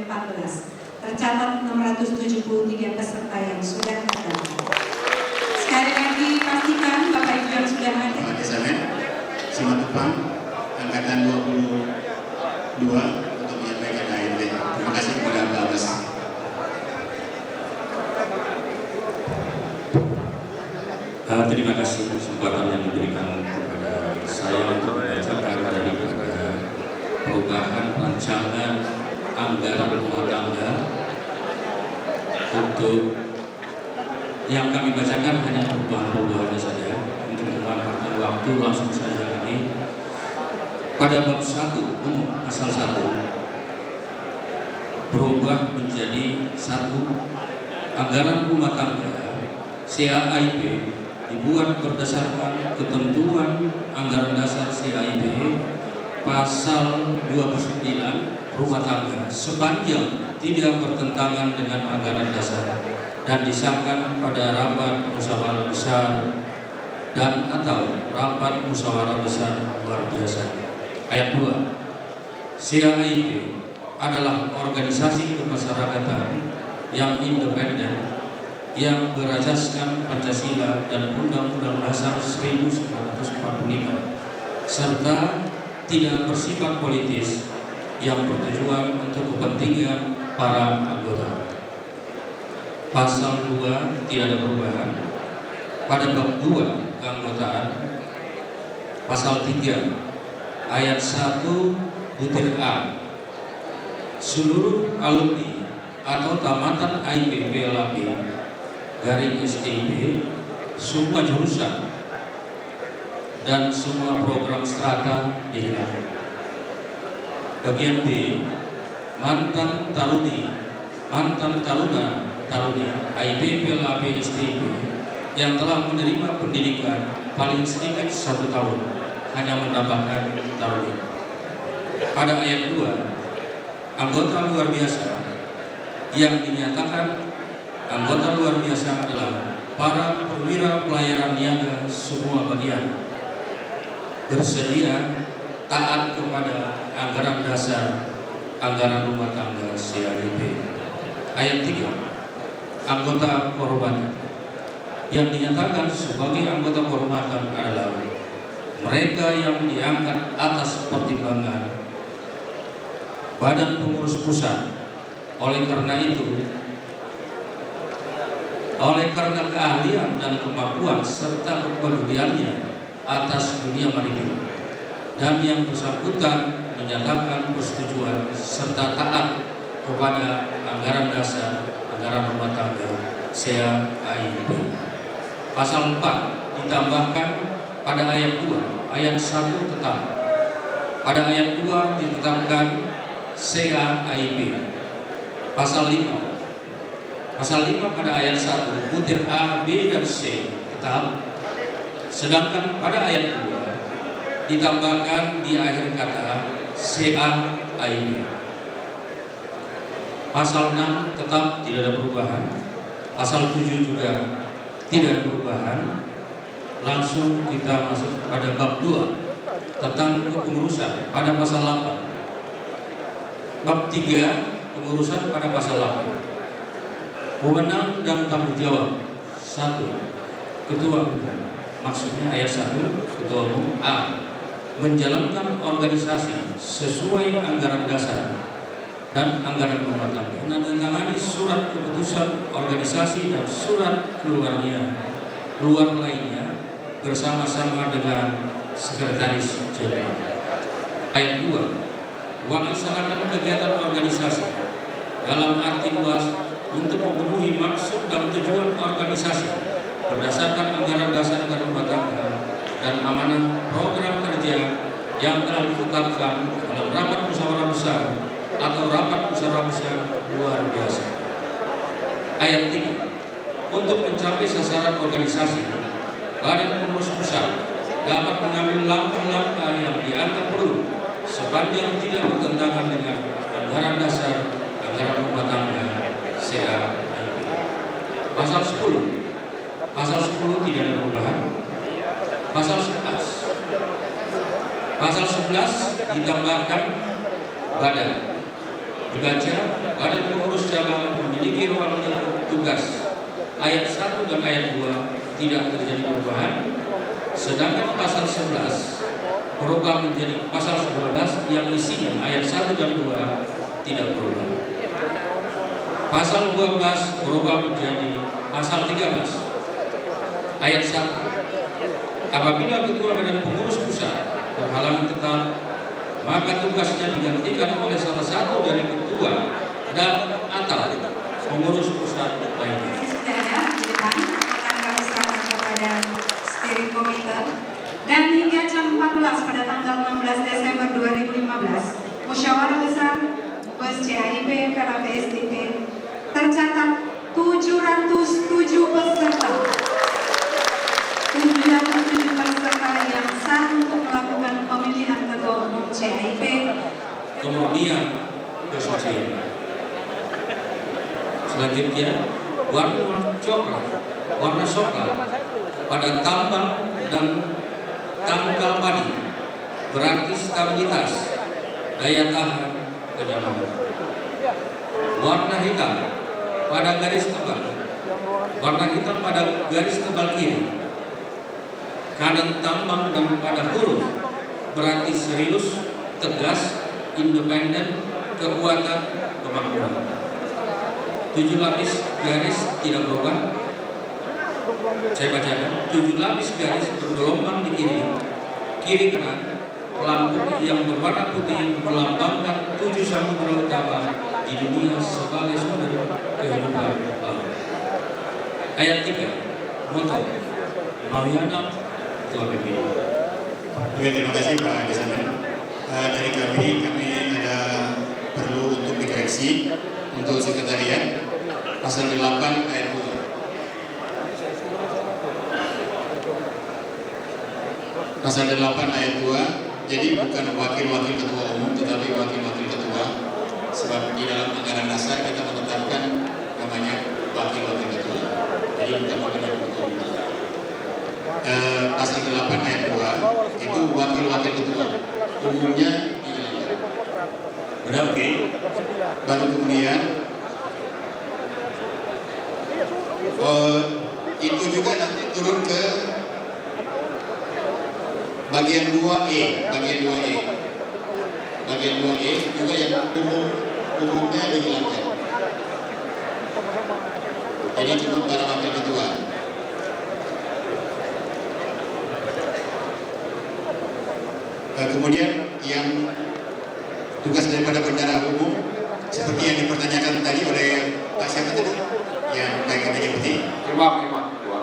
2014. Tercatat 673 peserta yang sudah terdaftar. Sekali lagi pastikan Bapak Ibu yang sudah hadir. Pak Desamen, Simatupang, Angkatan 22 untuk menyampaikan ART. Terima kasih kepada Pak Abbas. Terima kasih kesempatan yang diberikan kepada saya untuk membacakan dari perubahan rancangan anggaran rumah tangga. Untuk yang kami bacakan hanya perubahan-perubahannya saja. Untuk memanfaatkan waktu langsung saja ini pada bab 1 pasal 1 berubah menjadi 1 anggaran rumah tangga CAIP dibuat berdasarkan ketentuan anggaran dasar CAIP pasal 29 rumah tangga sepanjang tidak bertentangan dengan anggaran dasar dan disahkan pada rapat musyawarah besar dan atau rapat musyawarah besar luar biasa. Ayat 2. CAIP adalah organisasi kemasyarakatan yang independen yang berasaskan Pancasila dan Undang-Undang Dasar 1945 serta tidak bersifat politis yang bertujuan untuk kepentingan para anggota. Pasal 2 tidak ada perubahan. Pada bab 2 keanggotaan pasal 3 ayat 1 butir A, seluruh alumni atau tamatan IPB LAB garing STIB semua jurusan dan semua program strata dihilangkan. Bagian B, mantan taruni IPB LAB STIB yang telah menerima pendidikan paling sedikit 1 tahun hanya mendapatkan taruni. Pada ayat 2, anggota luar biasa yang dinyatakan anggota luar biasa adalah para perwira pelayaran niaga semua bagian bersedia taat kepada anggaran dasar anggaran rumah tangga CAIP. Ayat 3, anggota kehormatan yang dinyatakan sebagai anggota kehormatan adalah mereka yang diangkat atas pertimbangan Badan Pengurus Pusat. Oleh karena keahlian dan kemampuan serta kepeduliannya atas dunia maritim, dan yang bersangkutan menyatakan persetujuan serta taat kepada anggaran dasar anggaran rumah tangga CAIP. Pasal 4 ditambahkan pada ayat 2, ayat 1 tetap. Pada ayat 2 ditetapkan CAIP. Pasal 5 pada ayat 1 butir A, B, dan C tetap. Sedangkan pada ayat 2 ditambahkan di akhir kata CAIP. Pasal 6 tetap tidak ada perubahan. Pasal 7 juga tidak ada perubahan. Langsung kita masuk pada bab 2 tentang kepengurusan pada pasal 8. Bab 3 pengurusan pada pasal 8. Wewenang dan tanggung jawab. 1. Ketua umum. Maksudnya ayat 1, Ketua Umum A menjalankan organisasi sesuai anggaran dasar dan anggaran rumah tangga, menandatangani surat keputusan organisasi dan surat luar lainnya bersama-sama dengan Sekretaris Jenderal. Ayat 2, melaksanakan kegiatan organisasi dalam arti luas untuk memenuhi maksud dan tujuan organisasi berdasarkan anggaran dasar dan rumah tangga dan amanah program kerja yang telah ditetapkan dalam rapat musyawarah besar atau rapat musyawarah besar luar biasa. Ayat 3, untuk mencapai sasaran organisasi, Badan Pengurus Pusat dapat mengambil langkah-langkah yang dianggap perlu sepanjang tidak bertentangan dengan anggaran dasar anggaran rumah tangga CAIP. Pasal 10 tidak ada perubahan. Pasal 11 ditambahkan badan Dibaca, badan pengurus cabang memiliki ruang lingkup tugas. Ayat 1 dan ayat 2 tidak terjadi perubahan. Sedangkan pasal 11 berubah menjadi pasal 11 yang isinya ayat 1 dan 2 tidak berubah. Pasal 12 berubah menjadi pasal 13 ayat 1. Apabila ketua badan pengurus pusat berhalangan tetap, maka tugasnya digantikan oleh salah satu dari ketua dan atau pengurus pusat lainnya. Sudah ada di depan, akan kami serahkan kepada steering committee. Dan hingga jam 14 pada tanggal 16 Desember 2015, Musyawarah Besar PSCAIP PLAP-STP tercatat 707 peserta. 707 peserta yang sah untuk melakukan pemilihan ketua umum CAIP. Kemudian kesucian. Selanjutnya warna coklat, warna soklat pada tambang dan tangkal padi berarti stabilitas, daya tahan, kenyamanan. Warna hitam pada garis tebal, warna hitam pada garis tebal kiri, kanan tambang dan pada huruf berarti serius, tegas, independen, kekuatan, kemakmuran. 7 lapis garis tidak berubah. Saya bacakan, 7 lapis garis bergelombang di kiri kanan, lampu yang berwarna putih melambangkan 7 samudera utama di dunia sebagai sumber kehidupan laut. Ayat 3, moto Maulana Ketua PBI. Oke, terima kasih Pak Desamen. Dari kami ada perlu untuk dikoreksi untuk sekretariat pasal 8 ayat 2. Pasal 8 ayat 2, jadi bukan wakil-wakil ketua umum tetapi wakil-wakil ketua, sebab di dalam anggaran dasar kita menetapkan namanya wakil-wakil ketua, jadi bukan wakil-wakil ketua umum. Pasal 8 ayat 2 itu wakil-wakil ketua umumnya dihilangkan. Udah oke? Baru kemudian itu juga nanti turun ke bagian 2E, bagian 2E juga yang umumnya dihilangkan. Jadi cukup para wakil ketua. Kemudian yang tugas daripada bendara umum seperti yang dipertanyakan tadi oleh Pak siapa tadi yang bagian deputi. Terima Ketua.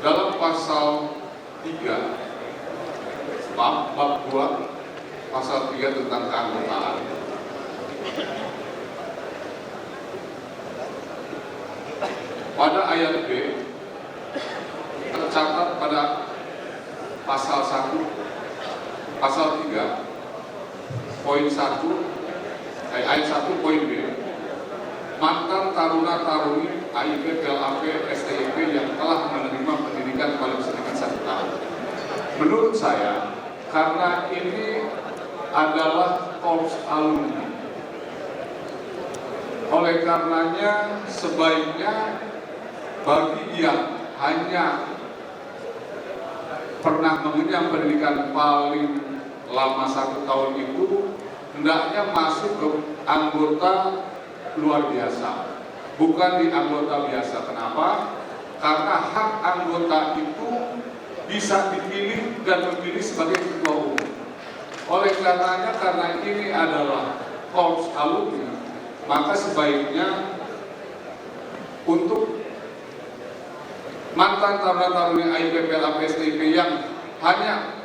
Dalam pasal 3 bab 2 pasal 3 tentang keanggotaan, pada ayat B tercatat pada pasal 1 pasal 3 poin 1 ayat 1 poin B, mantan taruna-taruni AIP, PLAP, STIP yang telah menerima pendidikan paling sedikit 1 tahun. Menurut saya, karena ini adalah korps alumni, oleh karenanya sebaiknya bagi yang hanya pernah mengenyam pendidikan paling lama 1 tahun itu hendaknya masuk ke anggota luar biasa, bukan di anggota biasa. Kenapa? Karena hak anggota itu bisa dipilih dan memilih sebagai ketua umum. Oleh karenanya, karena ini adalah korps alumni, maka sebaiknya untuk mantan taruna-taruni AIP, PLAP, STIP yang hanya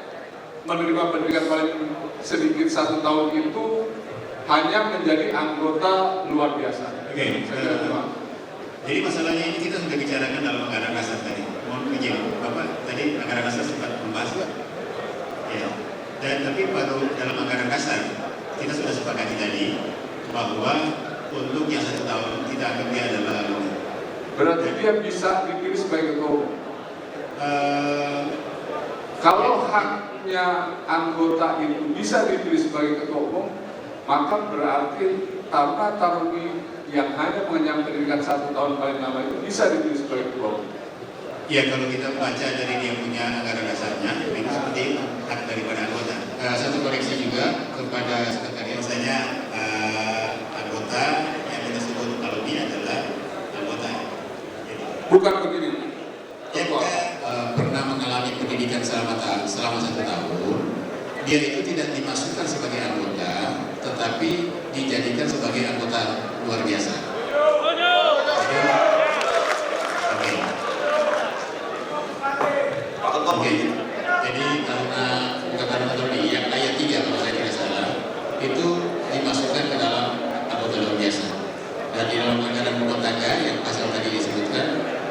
menerima pendidikan paling sedikit 1 tahun itu hanya menjadi anggota luar biasa. Oke, jadi masalahnya ini kita sudah bicarakan dalam anggaran dasar tadi. Mohon izin, Bapak tadi anggaran dasar sempat membahas, ya. Dan tapi baru dalam anggaran dasar kita sudah sepakati tadi bahwa untuk yang 1 tahun tidak akan dia adalah alumni. Berarti dia bisa dipilih sebagai ketua umum. Kalau haknya anggota itu bisa dipilih sebagai ketua umum, maka berarti Taruna Taruni yang hanya mengenyam pendidikan 1 tahun paling lama itu bisa dipilih sebagai ketua umum. Ya, kalau kita baca dari dia punya anggaran dasarnya, itu seperti itu hak daripada anggota. Satu koreksi juga kepada sekretariat, misalnya anggota yang kita sebut kalau dia adalah anggota. Jadi, Bukan begini. yang pernah mengalami pendidikan selama 1 tahun, dia itu tidak dimasukkan sebagai anggota, tetapi dijadikan sebagai anggota luar biasa. Oke. Jadi karena yang ayat 3 kalau saya tidak salah, itu dimasukkan ke dalam anggota luar biasa. Dan di dalam anggaran rumah tangga yang pasal tadi disebutkan,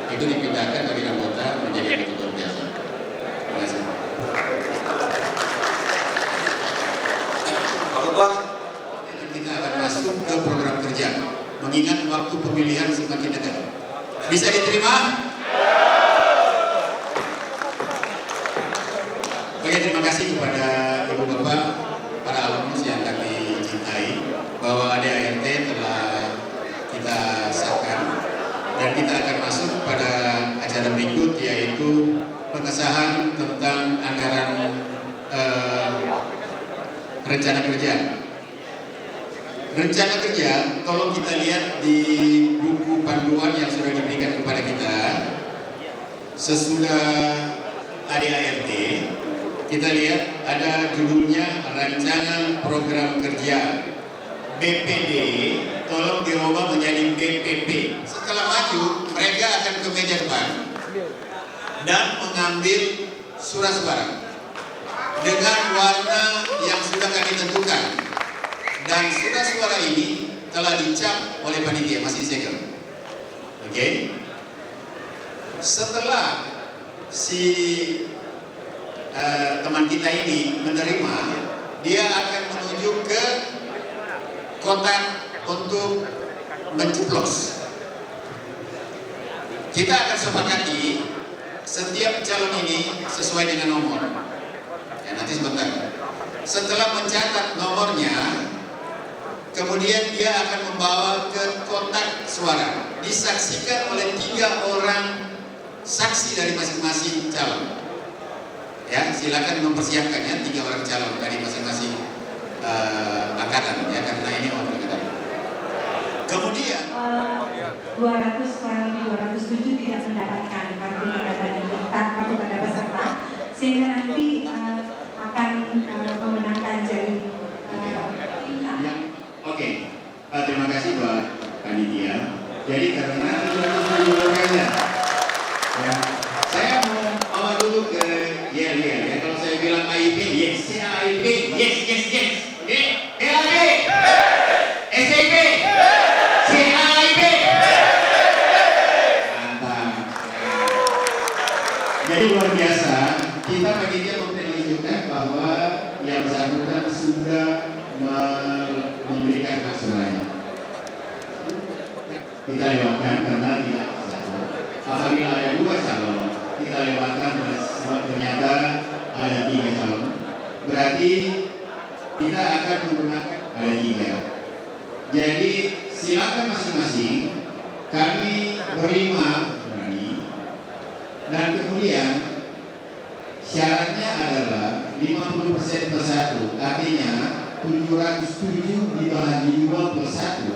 itu dipindahkan dari anggota menjadi anggota luar biasa. Terima kasih. Kita akan masuk ke program kerja, mengingat waktu pemilihan semakin dekat. Bisa diterima? Oke, terima kasih kepada Ibu Bapak, para alumnus yang kami cintai, bahwa ADART telah kita sahkan dan kita akan masuk pada acara berikut, yaitu pengesahan tentang anggaran rencana kerja. Rencana kerja, kalau kita lihat di buku panduan yang sudah diberikan kepada kita, sesudah ADART, kita lihat ada judulnya Rancangan Program Kerja BPD, tolong dirubah menjadi BPP. Setelah maju, mereka akan ke meja depan dan mengambil surat suara dengan warna yang sudah kami tentukan. Dan surat suara ini telah dicap oleh panitia, masih segel. Oke? Setelah si teman kita ini menerima, dia akan menuju ke kotak untuk mencoblos. Kita akan sepakati setiap calon ini sesuai dengan nomor. Ya, nanti sebentar. Setelah mencatat nomornya, kemudian dia akan membawa ke kotak suara, disaksikan oleh 3 orang saksi dari masing-masing calon. Ya, silakan mempersiapkan ya 3 orang calon dari masing-masing angkatan ya, karena ini orang angkatan. Kemudian 200 kurang lebih 207 tidak mendapatkan kartu tanda peserta, sehingga nanti akan memenangkan jadi Oke. Terima kasih buat panitia. Jadi karena itu ya, saya mau dulu ke ya. Kalau saya bilang AIP, yes, AIP, yes. Oke, AIP, SIP, CAIP. Mantap. Jadi luar biasa. Kita panitia menunjukkan bahwa yang bersangkutan sudah memberikan hak suaranya. Kita lewatkan karena tidak satu. Apabila ada 2 calon, kita lewatkan ternyata ada 3 calon. Berarti kita akan menggunakan ada 3. Jadi silakan masing-masing. Kami berlima berani. Dan kemudian syaratnya adalah 50% per 1. Artinya 707 dibagi 2 per 1.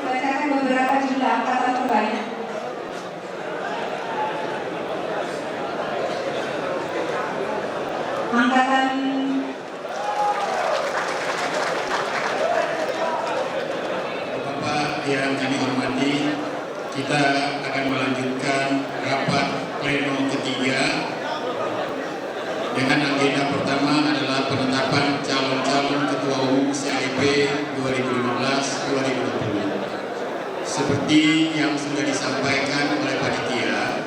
Bacakan beberapa jumlah angkatan terbanyak. Angkatan Bapak yang kami hormati, kita akan melanjutkan rapat pleno ketiga dengan agenda pertama adalah penetapan calon-calon ketua umum CIP 2015-2020. Seperti yang sudah disampaikan oleh panitia,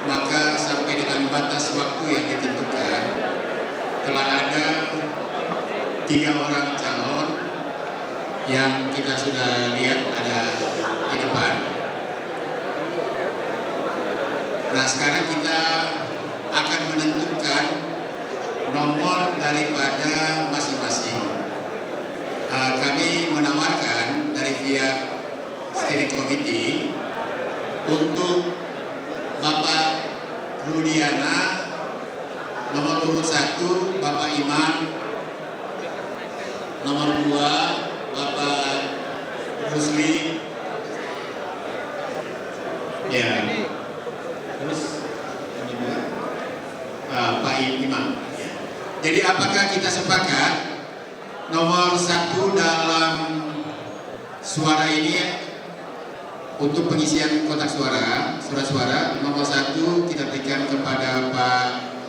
maka sampai dengan batas waktu yang ditentukan telah ada 3 orang calon yang kita sudah lihat ada di depan. Nah, sekarang kita akan menentukan nomor daripada masing-masing. Kami menawarkan dari pihak steering committee untuk Bapak Rudiana, nomor urut 1 Bapak Iman, nomor 2 Bapak Rusli, ya, terus Pak Imam. Jadi apakah kita sepakat nomor 1 dalam suara ini untuk pengisian kotak suara, surat suara, nomor 1 kita berikan kepada Pak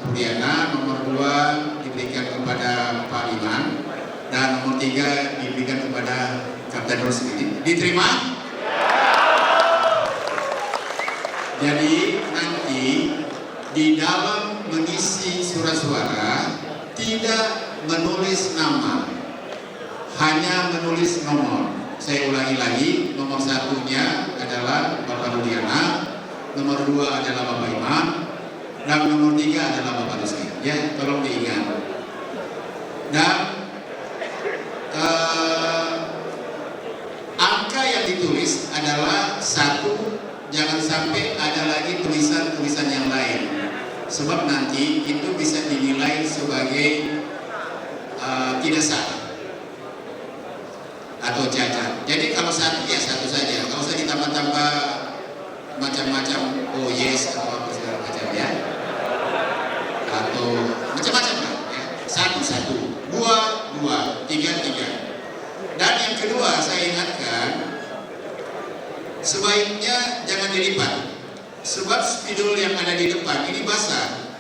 Rudiana, nomor 2 diberikan kepada Pak Iman, dan nomor 3 diberikan kepada Kapten Rusli. Diterima? Jadi nanti di dalam mengisi surat suara tidak menulis nama, hanya menulis nomor. Saya ulangi lagi, nomor 1-nya adalah Bapak Rudiana, nomor 2 adalah Bapak Imam, dan nomor 3 adalah Bapak Rusli. Ya, tolong diingat. Dan angka yang ditulis adalah 1, jangan sampai ada lagi tulisan-tulisan yang lain. Sebab nanti itu bisa dinilai sebagai tidak sah atau cacat. Jadi kalau 1 ya 1 saja. Kalau saya ditambah-tambah macam-macam, oh yes atau apa segala macam ya, atau macam-macam lah ya. 1, 2, 3. Dan yang kedua saya ingatkan, sebaiknya jangan dilipat. Sebab spidol yang ada di depan ini basah.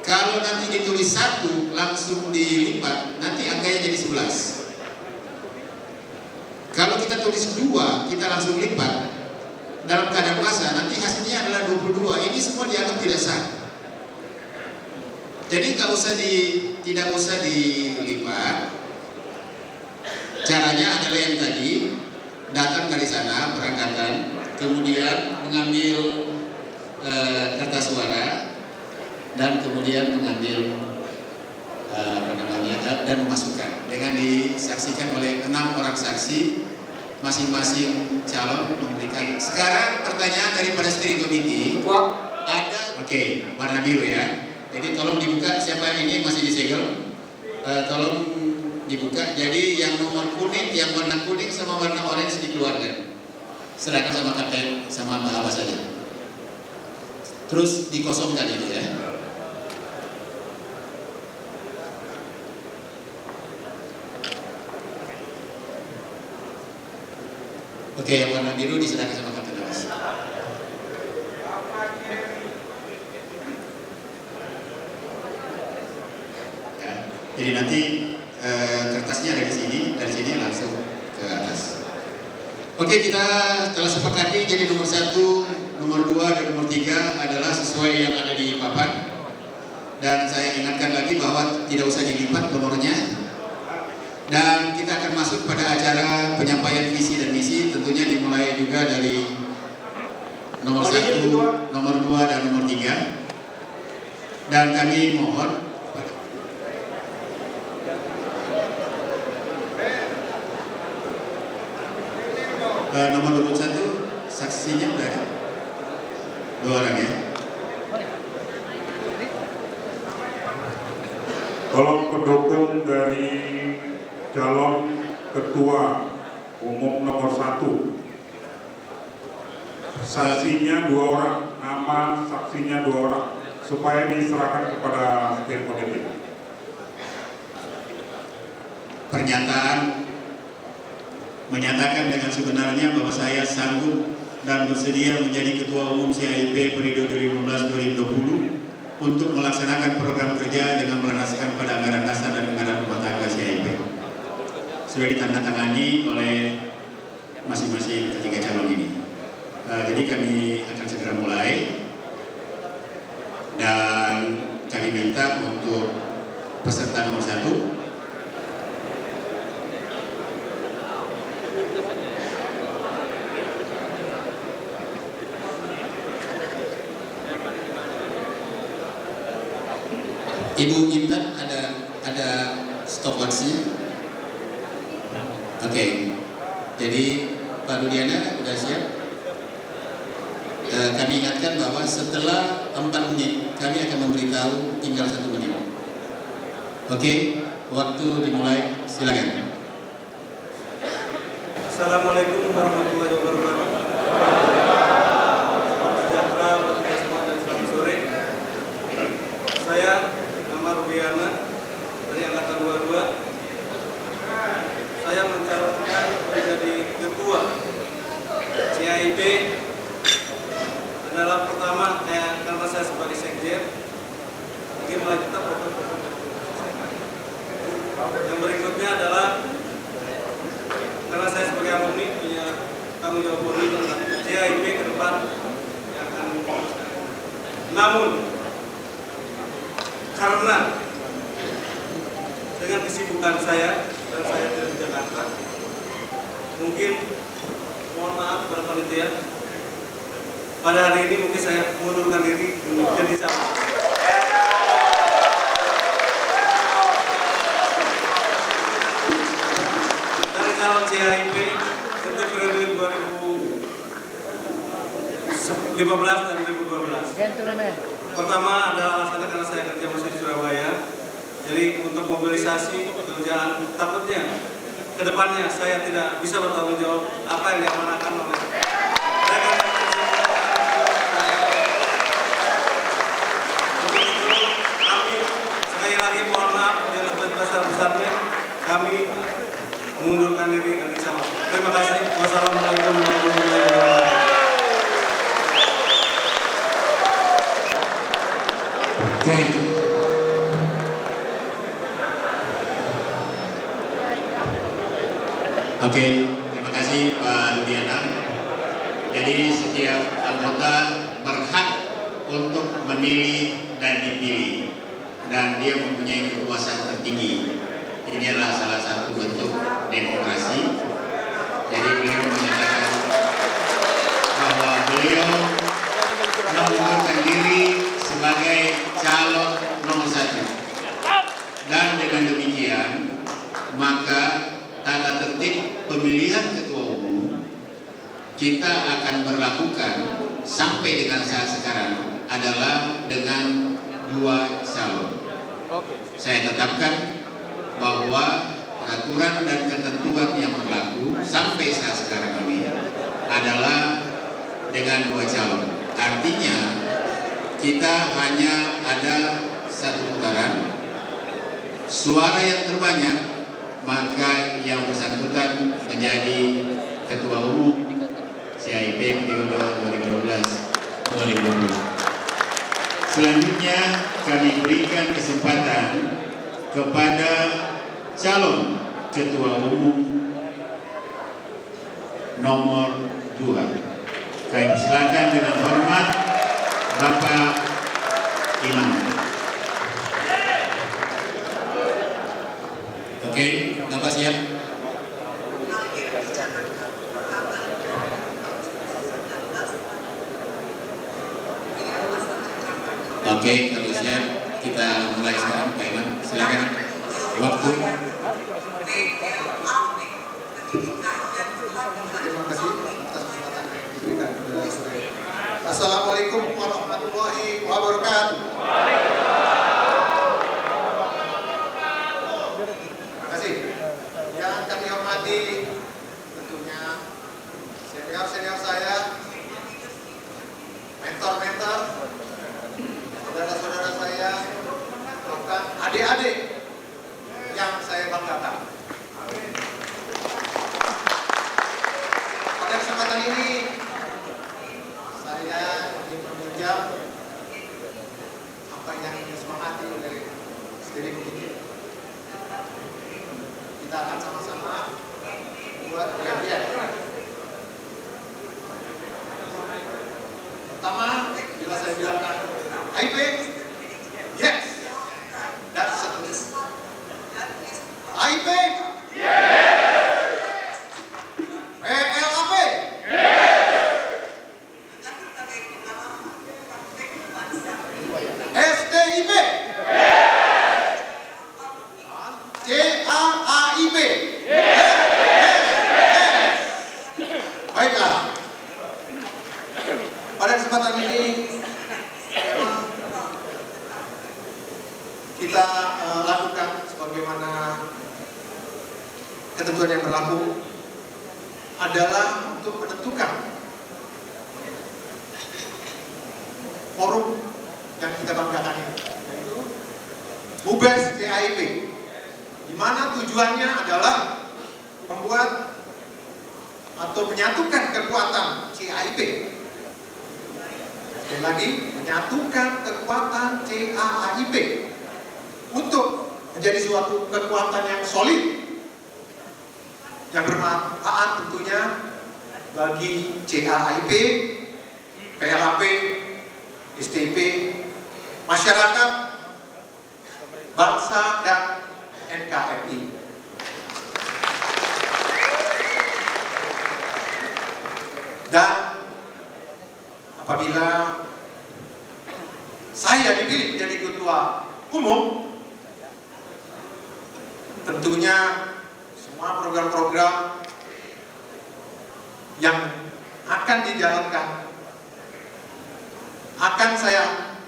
Kalau nanti ditulis 1 langsung dilipat, nanti angkanya jadi 11. Kalau kita tulis 2, kita langsung lipat dalam keadaan basah, nanti hasilnya adalah 22. Ini semua dianggap tidak sah. Jadi tidak usah dilipat. Caranya adalah yang tadi, datang dari sana, berangkatan, kemudian mengambil kertas suara, dan kemudian mengambil dan memasukkan dengan disaksikan oleh 6 orang saksi, masing-masing calon memberikan. Sekarang pertanyaan daripada steering committee ada, oke, warna biru ya. Jadi tolong dibuka, siapa ini masih disegel, tolong dibuka. Jadi yang nomor kuning, yang warna kuning sama warna orange dikeluarkan. Serahkan sama kapten sama Mbak Awas saja. Terus dikosongkan itu ya. Oke, yang warna biru diserahkan sama Kapten Awas. Ya, jadi nanti kertasnya ada di sini, dari sini langsung ke atas. Oke, kita telah sepakati jadi nomor 1, nomor 2, dan nomor 3 adalah sesuai yang ada di papan. Dan saya ingatkan lagi bahwa tidak usah dilipat nomornya. Dan kita akan masuk pada acara penyampaian visi dan misi, tentunya dimulai juga dari nomor 1, nomor 2, dan nomor 3. Dan kami mohon nomor urut 1, saksinya berapa? 2 orang ya. Tolong pendukung dari calon ketua umum nomor 1, saksinya 2 orang, nama saksinya 2 orang, supaya diserahkan kepada steering committee. Pernyataan menyatakan dengan sebenarnya bahwa saya sanggup dan bersedia menjadi ketua umum CIP periode 2015-2020 untuk melaksanakan program kerja dengan melandaskan pada anggaran dasar dan anggaran rumah tangga CIP. Sudah ditandatangani oleh masing-masing ketiga calon ini. Jadi kami akan segera mulai, dan kami minta untuk peserta nomor 1 Ibu Intan ada stopwatchnya. Oke. Jadi Pak Rudiana sudah siap. Kami ingatkan bahwa setelah 4 menit kami akan memberitahu tinggal 1 menit. Oke, waktu dimulai, silakan. Assalamualaikum warahmatullahi wabarakatuh. Sejahtera bagi kita semua dan selamat sore. Saya nama Rubiana dari Angkatan 22. Saya mencalonkan menjadi ketua CIP. Adalah pertama karena saya sebagai sekjen ingin melanjutkan program. Yang berikutnya adalah karena saya sebagai alumni punya tanggung jawab murni tentang CIP ke depan yang akan meneruskan. Namun karena dengan kesibukan saya dan saya di Jakarta, mungkin mohon maaf kepada panitia. Pada hari ini mungkin saya mengundurkan diri menjadi calon. Dari calon CIP untuk periode 2015 dan 2012. Pertama adalah alasannya karena saya kerja masih di Surabaya. Jadi untuk mobilisasi pekerjaan takutnya ke depannya saya tidak bisa bertanggung jawab apa yang diamanahkan oleh besar-besarnya kami mengundurkan diri dari calon. Terima kasih. Wassalamualaikum warahmatullahi wabarakatuh. Oke, terima kasih Pak Rudiana. Jadi setiap anggota berhak untuk memilih dan dipilih, dan dia mempunyai kekuasaan tertinggi. Ini adalah salah satu bentuk demokrasi. Jadi beliau menyatakan bahwa beliau mengundurkan diri sebagai calon nomor 1. Dan dengan demikian, maka tata tertib pemilihan ketua umum kita akan berlakukan sampai dengan saat sekarang adalah dengan 2 calon. Saya tetapkan bahwa peraturan dan ketentuan yang berlaku sampai saat sekarang ini adalah dengan 2 calon. Artinya kita hanya ada 1 putaran. Suara yang terbanyak maka yang bersangkutan menjadi ketua umum CIP periode 2012-2020. Selanjutnya kami berikan kesempatan kepada calon ketua umum nomor 2. Kami persilakan dengan hormat Bapak Imam. Oke, Bapak siap? Oke, kalau siap kita mulai sekarang, Pak Iman. Silakan. Waktu. Terima kasih atas kesempatan yang diberikan kepada saya. Assalamualaikum warahmatullahi wabarakatuh. Terima kasih. Yang kami hormati tentunya senior-senior saya, mentor-mentor, saudara-saudara saya, bahkan adik-adik yang saya banggakan. Pada kesempatan ini saya ingin meminjam apa yang disemangati oleh steering committee. Kita akan sama-sama buat pergantian. Pertama, bila saya bilangkan IP, yes, that's seterusnya. IP, PLAP, STIP, ketentuan yang berlaku adalah untuk menentukan forum yang kita banggakan ini, yaitu MUBES CAIP, di mana tujuannya adalah membuat atau menyatukan kekuatan CAIP. Sekali lagi, menyatukan kekuatan CAIP untuk menjadi suatu kekuatan yang solid, yang bermanfaat tentunya bagi CAIP, PLAP, STP, masyarakat, bangsa, dan NKRI. Dan apabila saya dipilih menjadi ketua umum, tentunya semua program-program yang akan dijalankan akan saya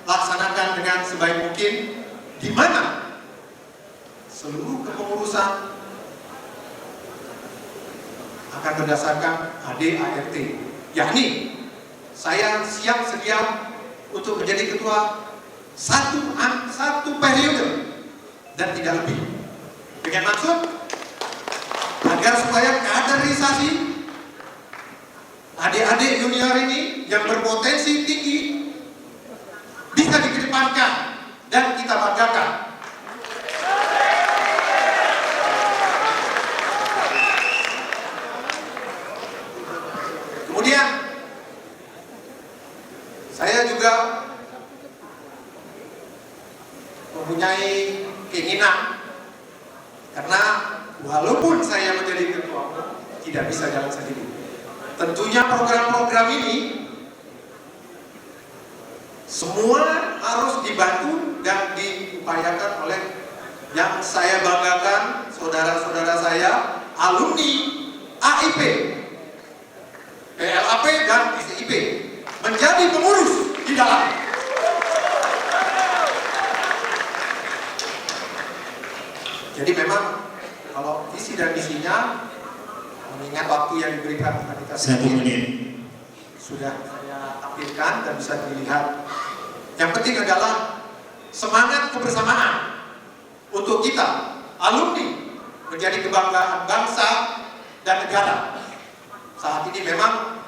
laksanakan dengan sebaik mungkin, di mana seluruh kepengurusan akan berdasarkan ADART, yakni saya siap sedia untuk menjadi ketua satu periode dan tidak lebih, dengan maksud agar supaya kaderisasi adik-adik junior ini yang berpotensi tinggi bisa dikedepankan dan kita banggakan. Kemudian saya juga mempunyai keinginan, karena walaupun saya menjadi ketua umum tidak bisa jalan sendiri. Tentunya program-program ini semua harus dibantu dan diupayakan oleh yang saya banggakan, saudara-saudara saya, alumni AIP, PLAP, dan SIP, menjadi pengurus di dalam. Jadi memang kalau visi dan misinya, mengingat waktu yang diberikan ketika 1 menit sudah saya tampilkan dan bisa dilihat. Yang penting adalah semangat kebersamaan untuk kita alumni menjadi kebanggaan bangsa dan negara. Saat ini memang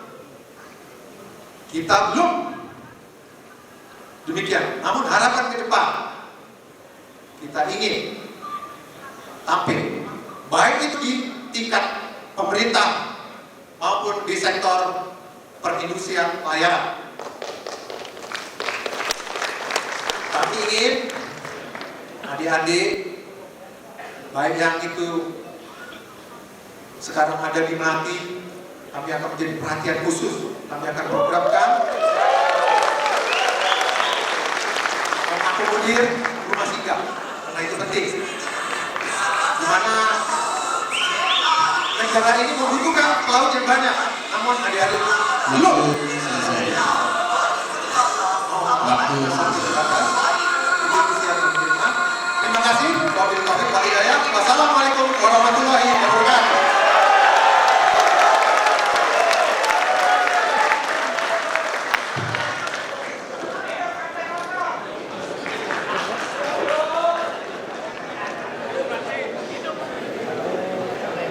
kita belum demikian, namun harapan ke depan kita ingin tampil, baik itu di tingkat pemerintah maupun di sektor perindustrian layanan. Kami ingin adik-adik, baik yang itu sekarang ada di Melati, kami akan menjadi perhatian khusus. Kami akan programkan mengakomodir rumah singgah, karena itu penting. Di mana negara ini membutuhkan pelaut yang banyak, namun adik-adik belum. Waktu selesai. Terima kasih. Wassalamualaikum warahmatullahi wabarakatuh.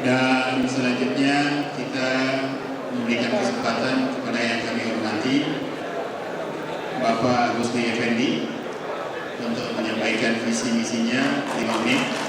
Dan selanjutnya kita memberikan kesempatan kepada yang kami hormati Bapak Rusdi Effendi untuk menyampaikan visi misinya 5 menit.